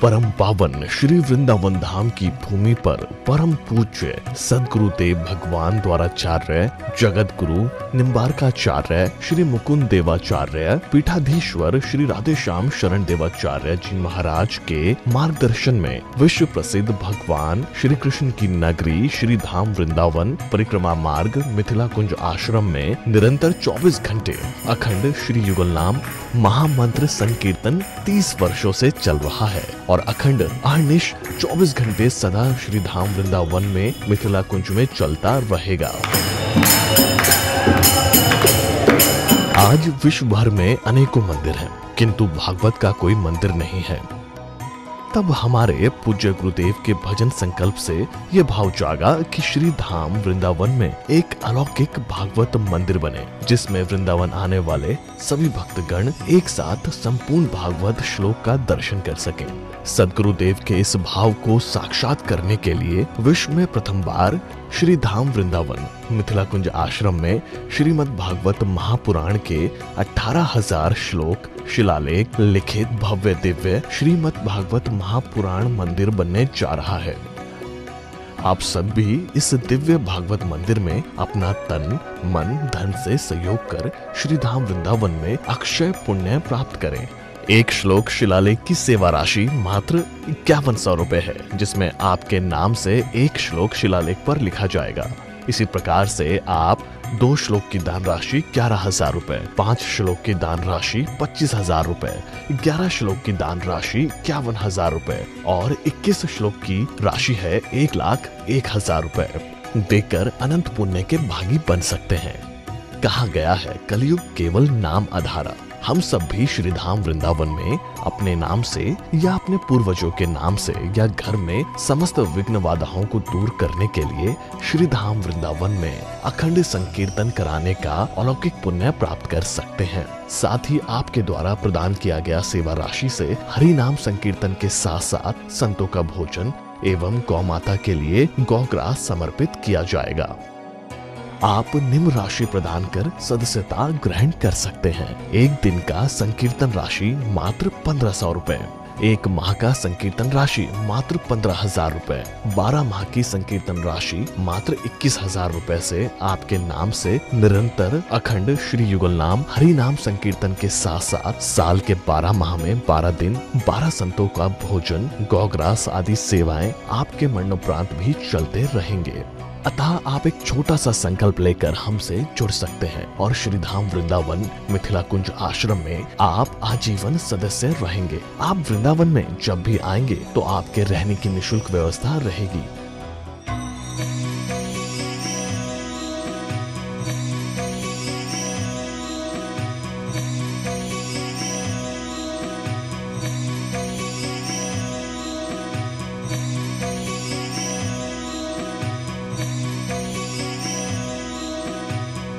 परम पावन श्री वृंदावन धाम की भूमि पर परम पूज्य सदगुरुदेव भगवान द्वाराचार्य जगत गुरु निम्बारकाचार्य श्री मुकुंद देवाचार्य पीठाधीश्वर श्री राधेश्याम शरण देवाचार्य जी महाराज के मार्गदर्शन में विश्व प्रसिद्ध भगवान श्री कृष्ण की नगरी श्री धाम वृंदावन परिक्रमा मार्ग मिथिला कुंज आश्रम में निरंतर 24 घंटे अखंड श्री युगल नाम महामंत्र संकीर्तन 30 वर्षों से चल रहा है और अखंड अहर्निश 24 घंटे सदा श्री धाम वृंदावन में मिथिला कुंज में चलता रहेगा। आज विश्व भर में अनेकों मंदिर हैं, किंतु भागवत का कोई मंदिर नहीं है। तब हमारे पूज्य गुरुदेव के भजन संकल्प से ये भाव जागा कि श्री धाम वृंदावन में एक अलौकिक भागवत मंदिर बने, जिसमें वृंदावन आने वाले सभी भक्तगण एक साथ संपूर्ण भागवत श्लोक का दर्शन कर सकें। सदगुरुदेव के इस भाव को साक्षात करने के लिए विश्व में प्रथम बार श्री धाम वृंदावन मिथिला कुंज आश्रम में श्रीमद् भागवत महापुराण के 18,000 श्लोक शिलालेख लिखित भव्य दिव्य श्रीमद् भागवत महापुराण मंदिर बनने जा रहा है। आप सब भी इस दिव्य भागवत मंदिर में अपना तन मन धन से सहयोग कर श्री धाम वृंदावन में अक्षय पुण्य प्राप्त करें। एक श्लोक शिलालेख की सेवा राशि मात्र 5100 रुपए है, जिसमें आपके नाम से एक श्लोक शिलालेख पर लिखा जाएगा। इसी प्रकार से आप 2 श्लोक की दान राशि 11,000 रुपए, 5 श्लोक की दान राशि 25,000 रुपए, 11 श्लोक की दान राशि 51,000 रुपए और 21 श्लोक की राशि है 1,01,000 रुपए देकर अनंत पुण्य के भागी बन सकते हैं। कहा गया है कलयुग केवल नाम आधारा। हम सब भी श्री धाम वृंदावन में अपने नाम से या अपने पूर्वजों के नाम से या घर में समस्त विघ्न बाधाओं को दूर करने के लिए श्री धाम वृंदावन में अखंड संकीर्तन कराने का अलौकिक पुण्य प्राप्त कर सकते हैं। साथ ही आपके द्वारा प्रदान किया गया सेवा राशि से हरि नाम संकीर्तन के साथ साथ संतों का भोजन एवं गौ माता के लिए गौग्रास समर्पित किया जाएगा। आप निम्न राशि प्रदान कर सदस्यता ग्रहण कर सकते हैं। एक दिन का संकीर्तन राशि मात्र 1,500 रुपए, एक माह का संकीर्तन राशि मात्र 15,000 रुपए, 12 माह की संकीर्तन राशि मात्र 21,000 रुपए से आपके नाम से निरंतर अखंड श्री युगल नाम हरि नाम संकीर्तन के साथ साथ साल के 12 माह में 12 दिन 12 संतों का भोजन गौग्रास आदि सेवाएं आपके मरणोपरांत भी चलते रहेंगे। अतः आप एक छोटा सा संकल्प लेकर हमसे जुड़ सकते हैं और श्री धाम वृंदावन मिथिला कुंज आश्रम में आप आजीवन सदस्य रहेंगे। आप वृंदावन में जब भी आएंगे तो आपके रहने की निःशुल्क व्यवस्था रहेगी।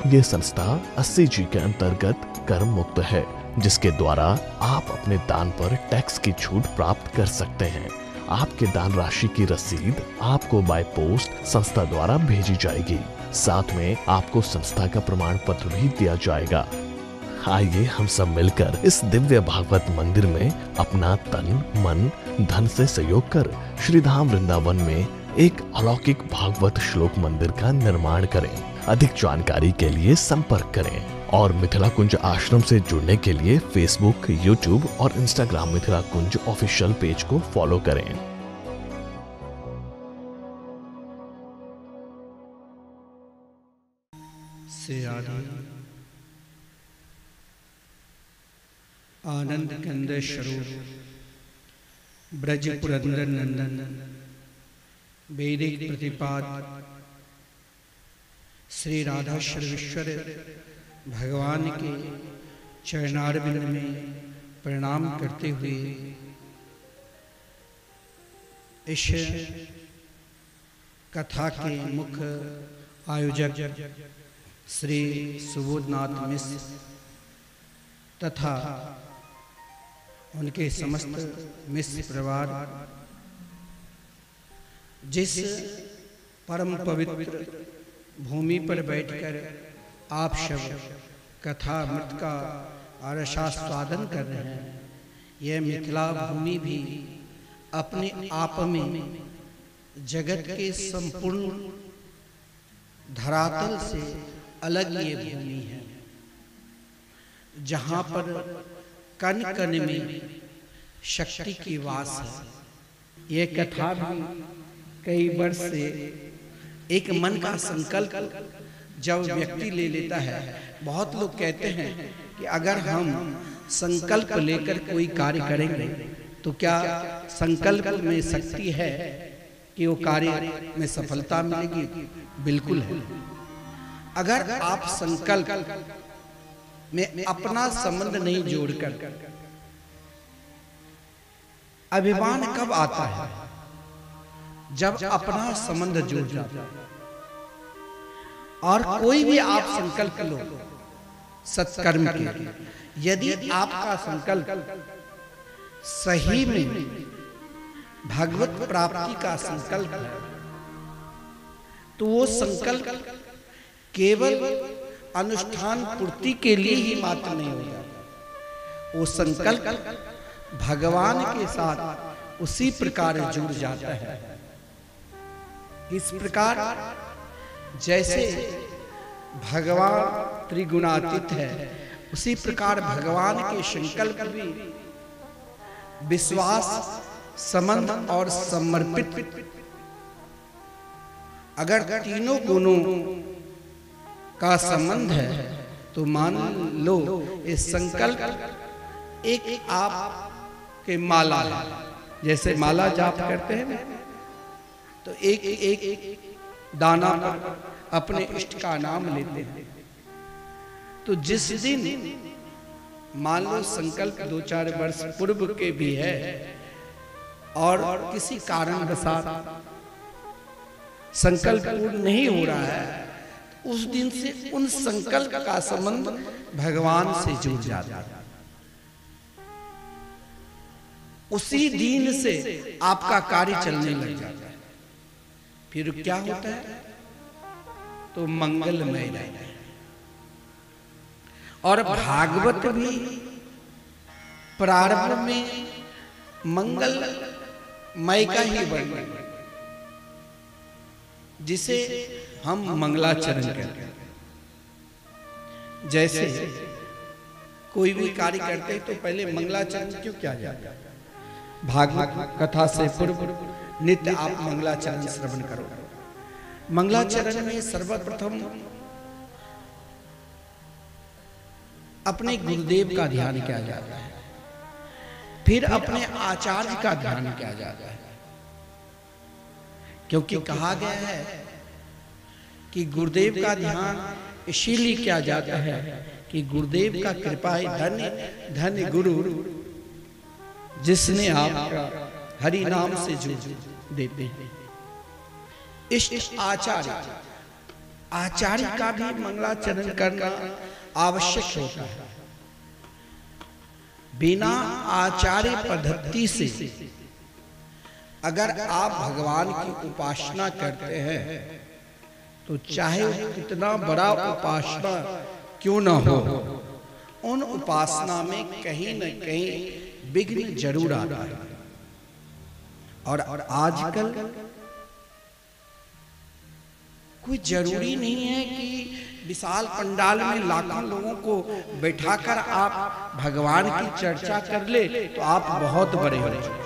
ये संस्था 80G के अंतर्गत कर मुक्त है, जिसके द्वारा आप अपने दान पर टैक्स की छूट प्राप्त कर सकते हैं। आपके दान राशि की रसीद आपको बाय पोस्ट संस्था द्वारा भेजी जाएगी। साथ में आपको संस्था का प्रमाण पत्र भी दिया जाएगा। आइए हम सब मिलकर इस दिव्य भागवत मंदिर में अपना तन मन धन से सहयोग कर श्री धाम वृंदावन में एक अलौकिक भागवत श्लोक मंदिर का निर्माण करें। अधिक जानकारी के लिए संपर्क करें और मिथिला कुंज आश्रम से जुड़ने के लिए फेसबुक, यूट्यूब और इंस्टाग्राम मिथिला कुंज ऑफिशियल पेज को फॉलो करें। आनंद कंद स्वरूप ब्रज पुरंदर नंदन वैदिक प्रतिपाद श्री राधा सर्वेश्वर भगवान के चरणारविंद में प्रणाम करते हुए इस कथा के मुख्य आयोजक श्री सुबोधनाथ मिश्र तथा उनके समस्त मिश्र परिवार जिस परम पवित्र भूमि पर बैठकर आप सब कथा मृत का रसास्वादन कर रहे हैं, यह मिथिला भूमि भी अपने आप में जगत के संपूर्ण धरातल से अलग ये भूमि है, जहां पर कण कण में शक्ति की वास है। ये कथा भी कई वर्ष से एक मन का संकल्प जब व्यक्ति ले लेता है, बहुत लोग कहते हैं कि अगर हम संकल्प लेकर कोई कार्य करेंगे तो क्या संकल्प में शक्ति है कि वो कार्य में सफलता मिलेगी? बिल्कुल है। अगर आप संकल्प में अपना संबंध नहीं जोड़कर, अभिमान कब आता है? जब अपना संबंध जुड़ जाता है। और कोई भी आप संकल्प लो सत्कर्म के, यदि आपका संकल्प सही में भगवत प्राप्ति का संकल्प है, तो वो संकल्प केवल अनुष्ठान पूर्ति के लिए ही मात्र नहीं हो जाता, वो संकल्प भगवान के साथ उसी प्रकार जुड़ जाता है। इस प्रकार जैसे भगवान त्रिगुणातीत है, उसी प्रकार भगवान के संकल्प भी विश्वास, संबंध और समर्पित, अगर तीनों गुणों का संबंध है तो मान लो इस संकल्प एक आप के माला है। जैसे माला जाप करते हैं तो एक एक दाना पर अपने इष्ट का नाम लेते हैं। तो जिस दिन मान लो संकल्प 2-4 वर्ष पूर्व के भी है और किसी कारणवशात संकल्प पूर्ण नहीं हो रहा है, उस दिन से उन संकल्प का संबंध भगवान से जुड़ जाता है। उसी दिन से आपका कार्य चलने लग जाता है। फिर क्या होता है? तो मंगलमय रहता है। और भागवत भी प्रारंभ में मंगलमय का ही वर्णन, जिसे हम मंगलाचरण कहते हैं। जैसे कोई भी कार्य करते हैं तो पहले मंगलाचरण क्यों किया जाता है? भागवत कथा से पूर्व नित्य आप मंगलाचरण श्रवण करो। मंगलाचरण में सर्वप्रथम अपने गुरुदेव का ध्यान किया जाता है, फिर अपने आचार्य का ध्यान किया जाता है। क्योंकि कहा गया है कि गुरुदेव का ध्यान इसीलिए किया जाता है कि गुरुदेव का कृपा ही धन्य धन्य गुरु, जिसने आपका हरि नाम से जोड़ देते हैं। इस आचार्य का भी मंगलाचरण करना आवश्यक होता है। बिना आचार्य पद्धति से अगर आप भगवान की उपासना करते हैं तो चाहे कितना बड़ा उपासना क्यों न हो, उन उपासना में कहीं न कहीं विघ्न जरूर आता है। और आजकल कोई जरूरी नहीं है कि विशाल पंडाल में लाखों लोगों को बैठाकर आप भगवान की चर्चा कर ले तो आप बहुत बड़े हो जाए।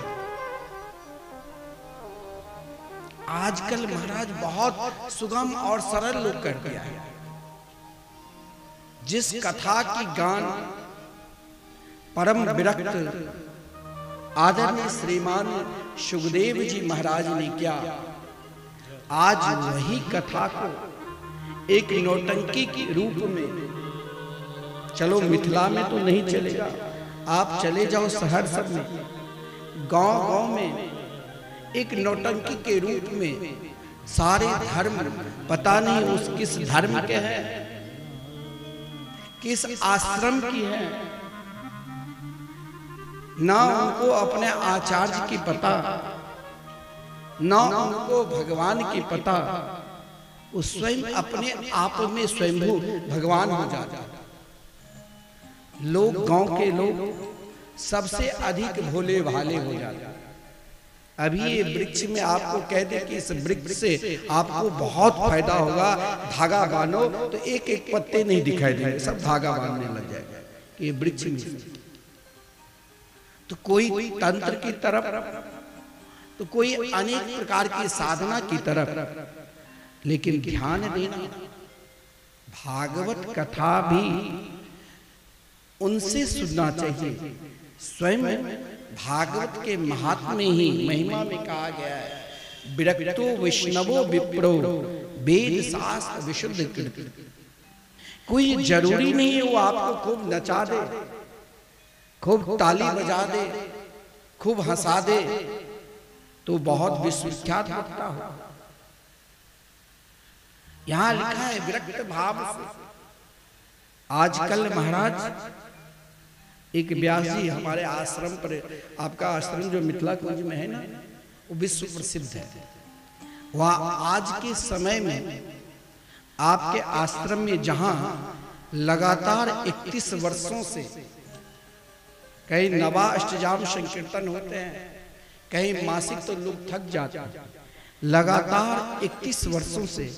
आजकल महाराज बहुत सुगम और सरल लोग कर दिया है। जिस कथा की गान परम विरक्त आदरणीय श्रीमान सुखदेव जी महाराज ने किया, आज वही कथा को एक नौटंकी के रूप में, चलो मिथिला में तो नहीं चलेगा, आप चले जाओ शहर सब में, गांव गांव में एक नौटंकी के रूप में सारे धर्म, पता नहीं उस किस धर्म के हैं, किस आश्रम की है, ना उनको अपने आचार्य की पता, ना उनको भगवान की पता, वो स्वयं अपने आप में स्वयंभू भगवान हो जाता। लोग, गांव के लोग सबसे अधिक भोले भाले हो जाते। अभी ये वृक्ष में आपको कह दे कि इस वृक्ष से आपको बहुत फायदा होगा, धागा बांधो, तो एक एक पत्ते नहीं दिखाई देंगे, सब धागा बांधने लग जाएगा कि ये वृक्ष में। तो कोई तंत्र की तरफ, तो कोई अनेक प्रकार की साधना की तरफ, लेकिन ध्यान देना भागवत कथा भी उनसे सुनना चाहिए। स्वयं भागवत के महात्म्य ही महिमा में कहा गया है, विरक्तो वैष्णवो विप्रो वेद शास्त्र विशुद्ध कीर्ति। कोई जरूरी नहीं है वो आपको खूब नचा दे, खूब ताली बजा दे, खूब हंसा दे तो बहुत विश्वविख्यात वक्ता हो। यहां लिखा है विरक्त भाव से। आजकल महाराज एक व्यास जी हमारे आश्रम पर, आपका आश्रम जो मिथिला कुंज में है ना, वो विश्व प्रसिद्ध है। वह आज के समय में आपके आश्रम में जहां लगातार 31 वर्षों से कहीं नवा अष्टजाम संकीर्तन होते हैं, कहीं मासिक, तो लोग थक जाते हैं। लगातार 31 वर्षों से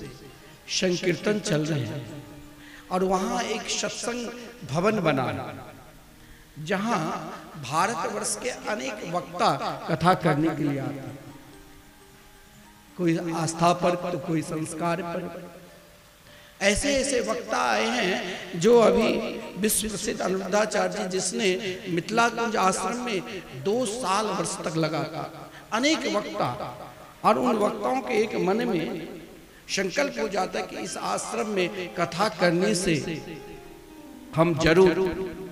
संकीर्तन चल रहे हैं और वहां एक सत्संग भवन बना है जहां भारतवर्ष के अनेक वक्ता कथा करने के लिए आते हैं। कोई आस्था पर तो कोई संस्कार पर। ऐसे ऐसे वक्ता आए हैं जो अभी विश्व प्रसिद्ध अनिरुद्धाचार्य जी, जिसने मिथिला कुंज आश्रम में 2 साल वर्ष तक लगा था, अनेक वक्ता, और उन वक्ताओं के एक मन में संकल्प हो जाता है कि इस आश्रम में कथा करने से हम जरूर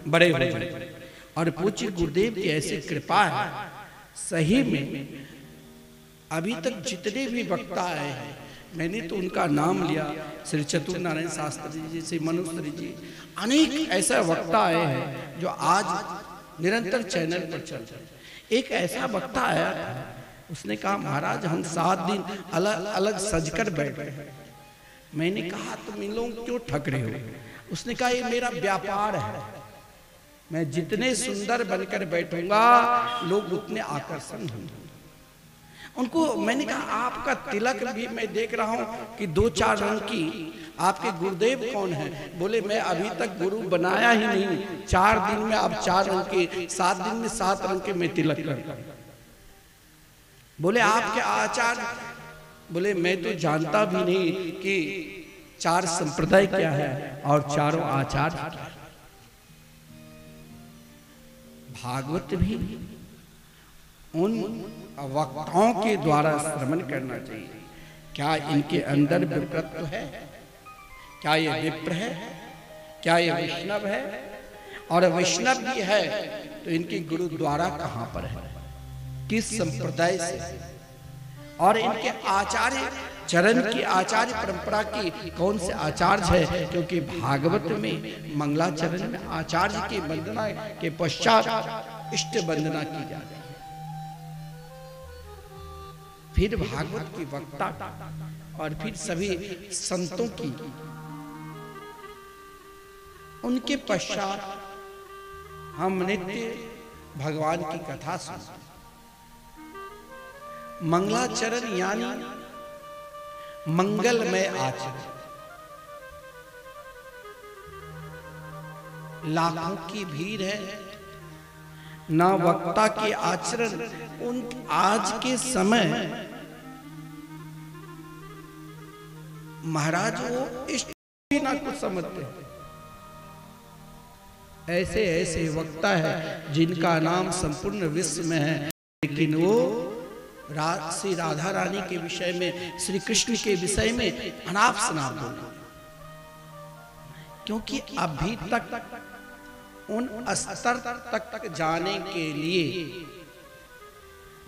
बड़े हो जाएं। और पूज्य गुरुदेव की ऐसी कृपा है, सही में अभी तक जितने भी वक्ता आए हैं, मैंने तो उनका नाम लिया, श्री चतुर नारायण शास्त्री जी, श्री मनुश्री जी, अनेक ऐसे वक्ता आए हैं जो आज निरंतर चैनल पर चल रहे हैं। एक ऐसा वक्ता आया था, उसने कहा महाराज हम 7 दिन अलग अलग सजकर बैठे हैं। मैंने कहा तुम इन लोग क्यों ठग रहे हो? उसने कहा ये मेरा व्यापार है, मैं जितने सुंदर बनकर बैठूंगा लोग उतने आकर्षण होंगे। उनको मैंने कहा आपका तिलक भी मैं देख रहा हूं कि 2-4 रंग की, आपके गुरुदेव कौन है? बोले मैं अभी तक गुरु बनाया ही नहीं, 4 दिन में आप 4 रंग के, 7 दिन में 7 रंग के मैं तिलक करता। बोले आपके आचार्य? बोले मैं तो जानता भी नहीं कि 4 संप्रदाय क्या है और चारों आचार्य क्या है। भागवत भी उन वक्ताओं के द्वारा श्रवण करना चाहिए। क्या इनके अंदर विप्रत्व है? क्या ये विप्र है? क्या ये वैष्णव है? और वैष्णव भी है तो इनके गुरु द्वारा कहां पर है, किस संप्रदाय से? और इनके आचार्य चरण की, आचार्य परंपरा की कौन से आचार्य है? क्योंकि भागवत में मंगलाचरण में आचार्य की वंदना के पश्चात इष्ट वंदना की जाती है। फिर भागवत की वक्ता और फिर सभी संतों की, उनके पश्चात हम नित्य भगवान की कथा सुनते। मंगलाचरण यानी मंगलमय आचरण। लाखों की भीड़ है, ना वक्ता के आचरण उन आज के समय महाराज वो इष्ट भी ना कुछ समझते। ऐसे ऐसे वक्ता है जिनका नाम संपूर्ण विश्व में है, लेकिन वो श्री राधा रानी के विषय में, श्री कृष्ण के विषय में अनाप शनाप बोले। क्योंकि अभी तक उन स्तर तक जाने के लिए,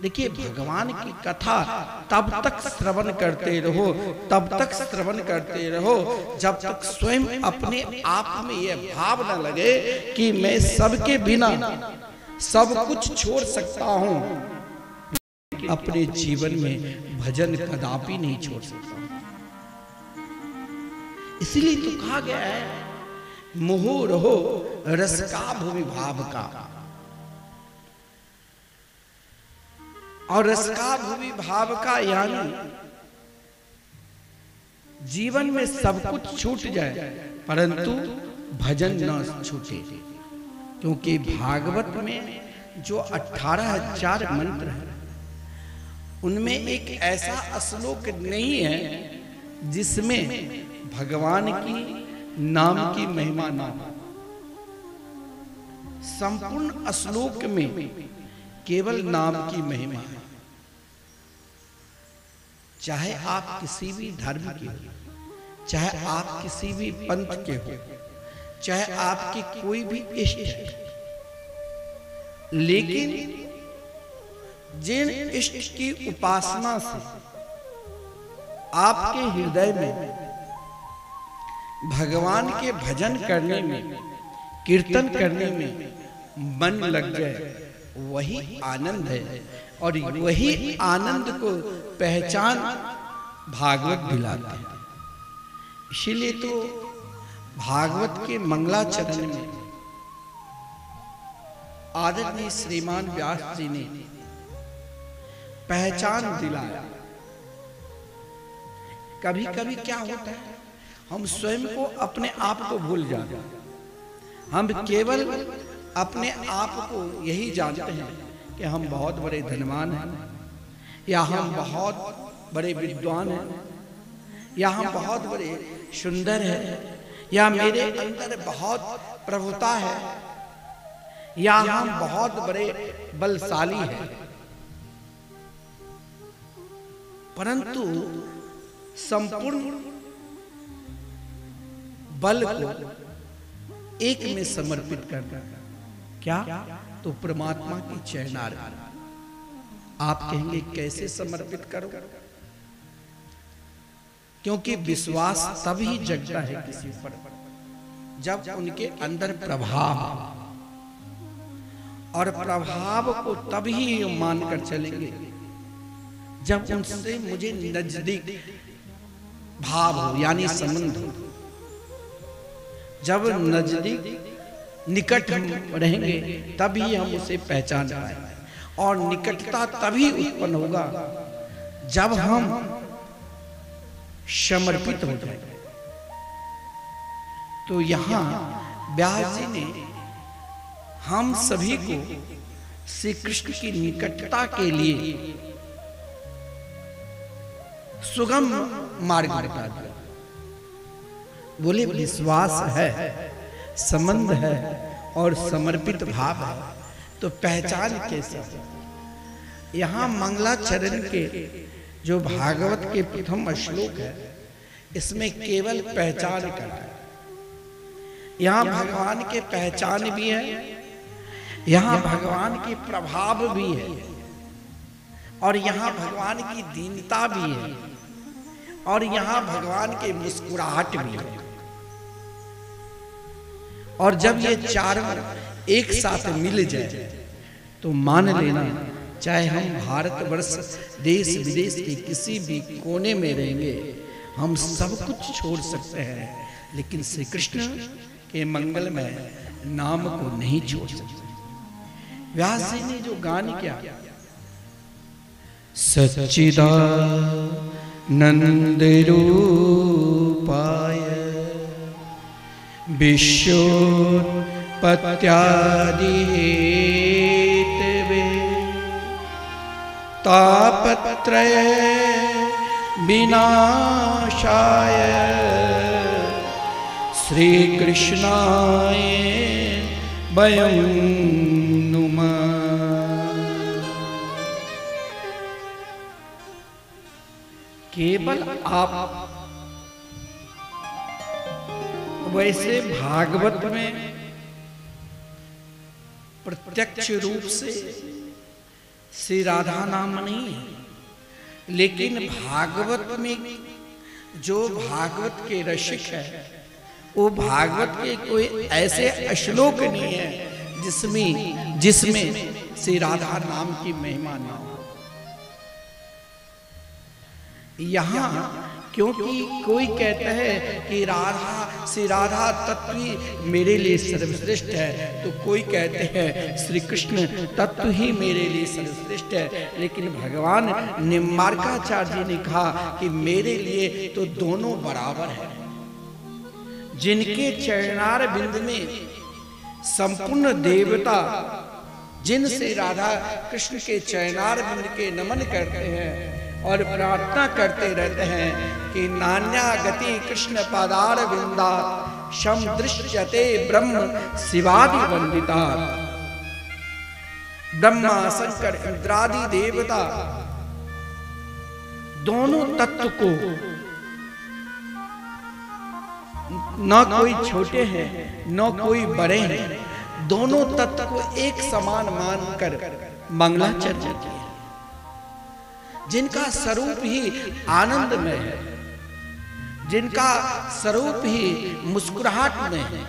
देखिए भगवान की कथा तब तक श्रवण करते रहो, तब तक श्रवण करते रहो जब तक स्वयं अपने आप में यह भाव न लगे कि मैं सबके बिना सब कुछ छोड़ सकता हूं, अपने जीवन में भजन कदापि नहीं छोड़ सकता। इसीलिए तो कहा गया है मोह रहो रस का भूमि भाव का। और रस का भुवि भाव का यानी जीवन में सब कुछ छूट जाए परंतु भजन न छूटे, क्योंकि भागवत में जो 18,000 मंत्र है उनमें एक ऐसा श्लोक नहीं है जिसमें भगवान की नाम की महिमा ना हो। संपूर्ण श्लोक में केवल नाम की महिमा है। चाहे आप किसी भी धर्म के हो, चाहे आप किसी भी पंथ के हो, चाहे आपकी कोई भी इष्ट है, लेकिन जिन इष्ट की उपासना से आपके हृदय में भगवान के भजन करने में, कीर्तन करने में मन लग जाए, वही आनंद है। और वही आनंद को पहचान भागवत दिलाता है। इसीलिए तो भागवत के मंगलाचरण में आदरणीय श्रीमान व्यास जी ने पहचान दिलाया। कभी कभी क्या होता है, हम स्वयं को, अपने आप को भूल जाते हैं। हम केवल अपने आप को यही जानते हैं कि हम बहुत बड़े धनवान हैं, या हम बहुत बड़े विद्वान हैं, या हम बहुत बड़े सुंदर हैं, या मेरे अंदर बहुत प्रभुता है, या हम बहुत बड़े बलशाली हैं। परंतु संपूर्ण बल को एक में समर्पित करना, क्या? तो परमात्मा की चरणार। आप कहेंगे कैसे समर्पित करो? क्योंकि विश्वास तभी जगता है किसी पर जब उनके अंदर प्रभाव, और प्रभाव को तभी मानकर चलेंगे जब उनसे मुझे नजदीक भाव हो, यानी संबंध हो। जब नजदीक निकट हम रहेंगे तभी हम उसे पहचान पाएंगे, और निकटता तभी उत्पन्न होगा जब हम समर्पित हो जाएंगे। तो यहां व्यास जी ने हम सभी को श्री कृष्ण की निकटता के लिए सुगम मार्ग बता दिया। बोले विश्वास है, संबंध है और समर्पित भाव है, तो पहचान कैसे? यहां मंगलाचरण के जो भागवत के प्रथम श्लोक है, इसमें केवल पहचान करना है। यहां भगवान के पहचान भी है, यहां भगवान के प्रभाव भी है, और यहां भगवान की दीनता भी है, और यहां भगवान के मुस्कुराहट भी है। और जब ये चारों एक साथ मिल जाए तो मान लेना, चाहे हम भारतवर्ष देश विदेश के किसी भी कोने में रहेंगे, हम सब कुछ छोड़ सकते हैं, लेकिन श्री कृष्ण के मंगलमय नाम को नहीं छोड़ सकते। व्यास जी ने जो गान किया, सच्चिदानंद रूपाय विश्वोत्पत्त्यादि हेतवे तापत्रय विनाशाय श्री कृष्णाय वयं नुमः। केवल आप वैसे भागवत में प्रत्यक्ष रूप से श्री राधा नाम नहीं है, लेकिन भागवत में जो भागवत के रसिक है, वो भागवत के कोई ऐसे श्लोक नहीं है जिसमें श्री राधा नाम की महिमा ना हो। यहां क्योंकि कोई कहता है कि राधा श्री राधा तत्व ही मेरे लिए सर्वश्रेष्ठ है, तो कोई कहते हैं श्री कृष्ण तत्व ही मेरे लिए सर्वश्रेष्ठ है। लेकिन भगवान निम्बार्काचार्य जी ने कहा कि मेरे लिए तो दोनों बराबर है। जिनके चरणार बिंद में संपूर्ण देवता, जिनसे राधा कृष्ण के चरणार बिंद के नमन करते हैं और प्रार्थना करते रहते हैं कि नान्या गति कृष्ण पादार बिंदा शम दृश्यते ब्रह्म शिवादि वंदिता। ब्रह्मा शंकर इंद्रादि देवता दोनों तत्व को, न कोई छोटे हैं न कोई बड़े हैं, दोनों तत्व को एक समान मानकर मंगलाचर्य किया। जिनका स्वरूप ही आनंदमय है, जिनका स्वरूप ही मुस्कुराहट में है।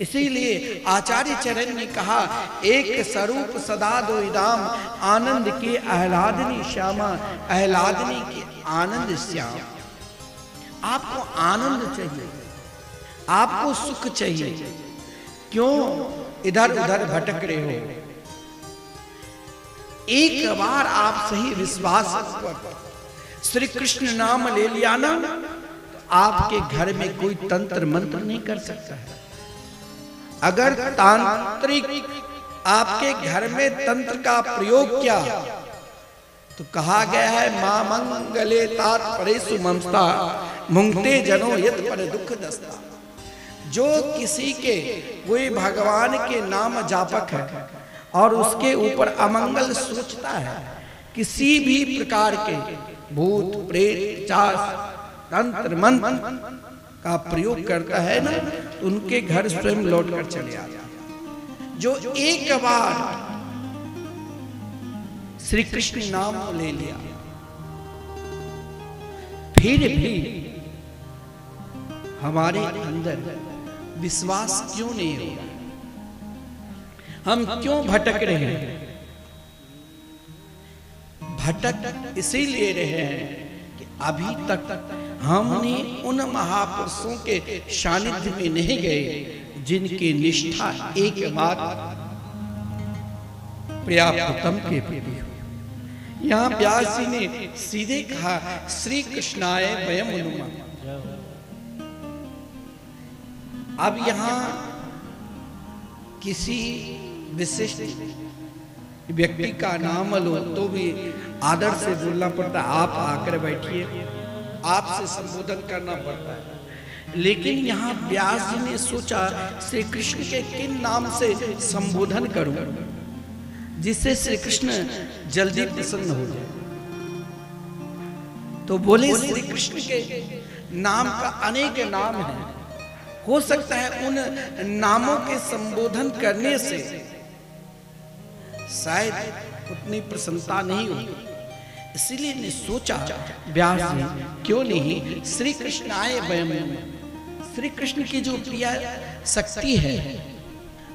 इसीलिए आचार्य चरण ने कहा, एक स्वरूप सदा दो दाम, आनंद के आह्लादनी श्यामा, आह्लादनी के आनंद श्याम। आपको आनंद चाहिए, आपको सुख चाहिए, क्यों इधर उधर भटक रहे हो? एक बार आप सही विश्वास पर श्री कृष्ण नाम ले लिया ना, तो आपके घर में कोई तंत्र मंत्र नहीं कर सकता है। अगर तांत्रिक आपके घर में तंत्र का प्रयोग किया तो कहा गया है मां मंगले तात्परेषु ममता मुंगते जनो यत पर दुख दस्ता। जो किसी के कोई भगवान के नाम जापक है और उसके ऊपर अमंगल सोचता है, किसी भी प्रकार के भूत प्रेत चास तंत्र मंत्र का प्रयोग करता है ना, तो उनके घर स्वयं लौट कर चले आते हैं। जो एक बार श्री कृष्ण नाम ले लिया, फिर भी हमारे अंदर विश्वास क्यों नहीं हो रहा? हम क्यों भटक रहे हैं? भटक इसीलिए रहे हैं कि अभी तक हमने उन महापुरुषों के सानिध्य में नहीं गए जिनकी निष्ठा एकमात्र पर्याप्तम के प्रति हो। यहाँ व्यास जी ने सीधे कहा, श्री कृष्णाय वयम नुमा। अब यहाँ किसी विशिष्ट व्यक्ति का नाम लो तो भी आदर से बोलना पड़ता है, आप आकर बैठिए, आपसे संबोधन करना पड़ता है। लेकिन यहाँ व्यास जी ने सोचा श्री कृष्ण के किन नाम से संबोधन करूं जिससे श्री कृष्ण जल्दी प्रसन्न हो जाए। तो बोले श्री कृष्ण के नाम का अनेक नाम है, हो सकता है उन नामों के संबोधन करने से शायद उतनी प्रसन्नता नहीं होगी। इसीलिए ने सोचा व्यास जी क्यों नहीं श्री कृष्ण आए वयम। श्री कृष्ण की जो प्रिय शक्ति है,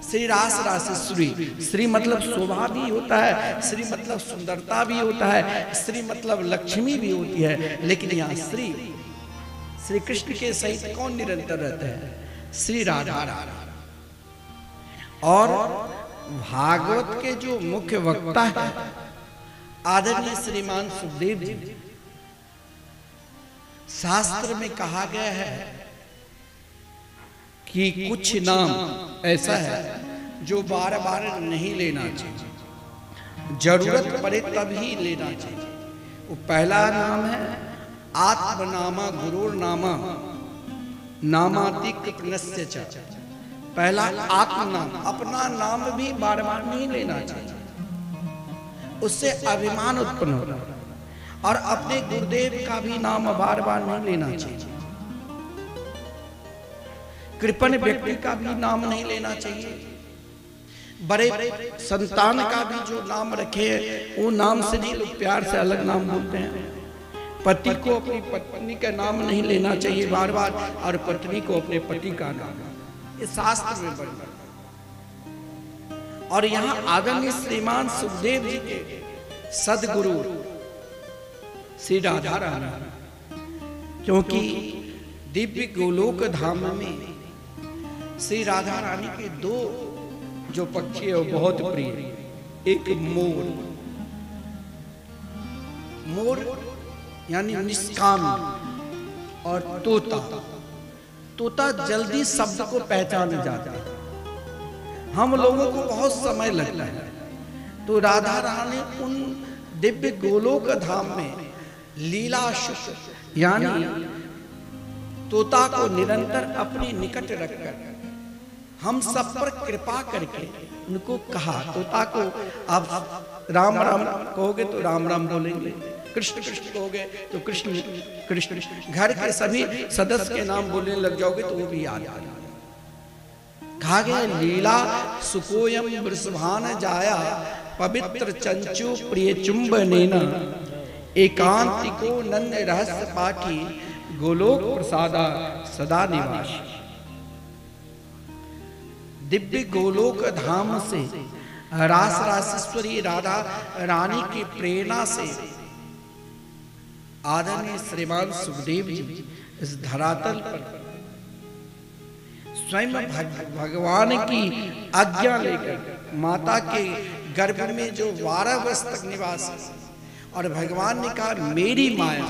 श्री रास रासेश्वरी, श्री मतलब शोभा भी होता है, श्री मतलब सुंदरता भी होता है, श्री मतलब लक्ष्मी भी होती है। लेकिन यहाँ श्री कृष्ण के सहित कौन निरंतर रहता है? श्री राधा। और भागवत के जो मुख्य वक्ता है आदरणीय श्रीमान सुखदेव जी, शास्त्र में कहा गया है कि कुछ नाम ऐसा है जो बार बार नहीं लेना चाहिए, जरूरत पड़े तब ही लेना चाहिए। वो पहला नाम है आत्मनामा गुरुर नामा नामातिक कृतनस्य च। पहला आत्म नाम, अपना नाम भी बार बार नहीं लेना चाहिए, उससे अभिमान उत्पन्न होता है। और अपने गुरुदेव का भी नाम बार बार नहीं लेना चाहिए, कृपण व्यक्ति का भी नाम नहीं लेना चाहिए, बड़े संतान का भी जो नाम रखे वो नाम से नहीं, लोग प्यार से अलग नाम बोलते हैं। पति को अपनी पत्नी का नाम नहीं लेना चाहिए बार बार, और पत्नी को अपने पति का नाम, ये शास्त्र में वर्णन। और यहाँ आदरणीय श्रीमान सुखदेव जी के सदगुरु श्री राधा रानी, क्योंकि दिव्य गोलोक धाम में श्री राधा रानी के दो जो पक्षी है वो बहुत प्रिय। एक मोर, मोर यानी निष्काम, और तोता, तोता जल्दी शब्द को पहचान जाता है, हम लोगों को बहुत समय लगता है। तो राधा रानी उन दिव्य गोलोक धाम में लीला शुक यानी तोता को निरंतर अपने निकट रखकर हम सब पर कृपा करके उनको कहा। तोता को आप राम राम कहोगे तो राम राम बोलेंगे, कृष्ण कृष्ण कहोगे तो कृष्ण कृष्ण, घर के सभी सदस्य के नाम बोलने लग जाओगे तो वो भी याद आ जाएगा। कहा गया लीला सुकोयम वृषभान जाया पवित्र चंचु प्रिय चुंबनेन एकांतिको नन्य रहस्य पाठी गोलोक प्रसादा सदा निवास। दिव्य गोलोक धाम से रास रासेश्वरी राधा रानी की प्रेरणा से आदरणीय श्रीमान सुखदेव जी इस धरातल पर स्वयं भगवान की आज्ञा लेकर माता के गर्भ में जो 12 वर्ष तक निवास, और भगवान ने कहा मेरी माया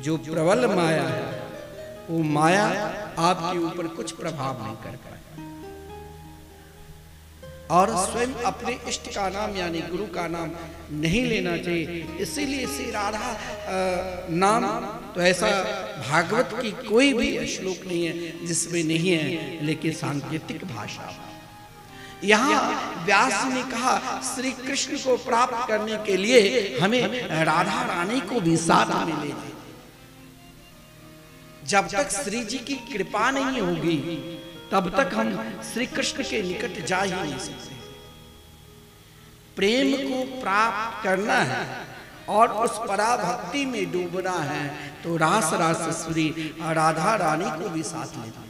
जो प्रबल माया है वो माया आपके ऊपर कुछ प्रभाव नहीं कर पाए, और स्वयं अपने इष्ट का नाम यानी गुरु का नाम नहीं लेना चाहिए। इसीलिए श्री राधा नाम तो ऐसा भागवत की कोई भी श्लोक नहीं है जिसमें नहीं है, लेकिन सांकेतिक भाषा। यहाँ व्यास ने कहा श्री कृष्ण को प्राप्त करने के लिए हमें राधा रानी को भी साथ में ले जाए। जब तक श्री जी की कृपा नहीं होगी तब तक हम श्री कृष्ण के निकट जा ही नहीं सकते। प्रेम को प्राप्त करना है और उस पराभक्ति में डूबना है तो रास रासेश्वरी राधा रानी को भी साथ लेना।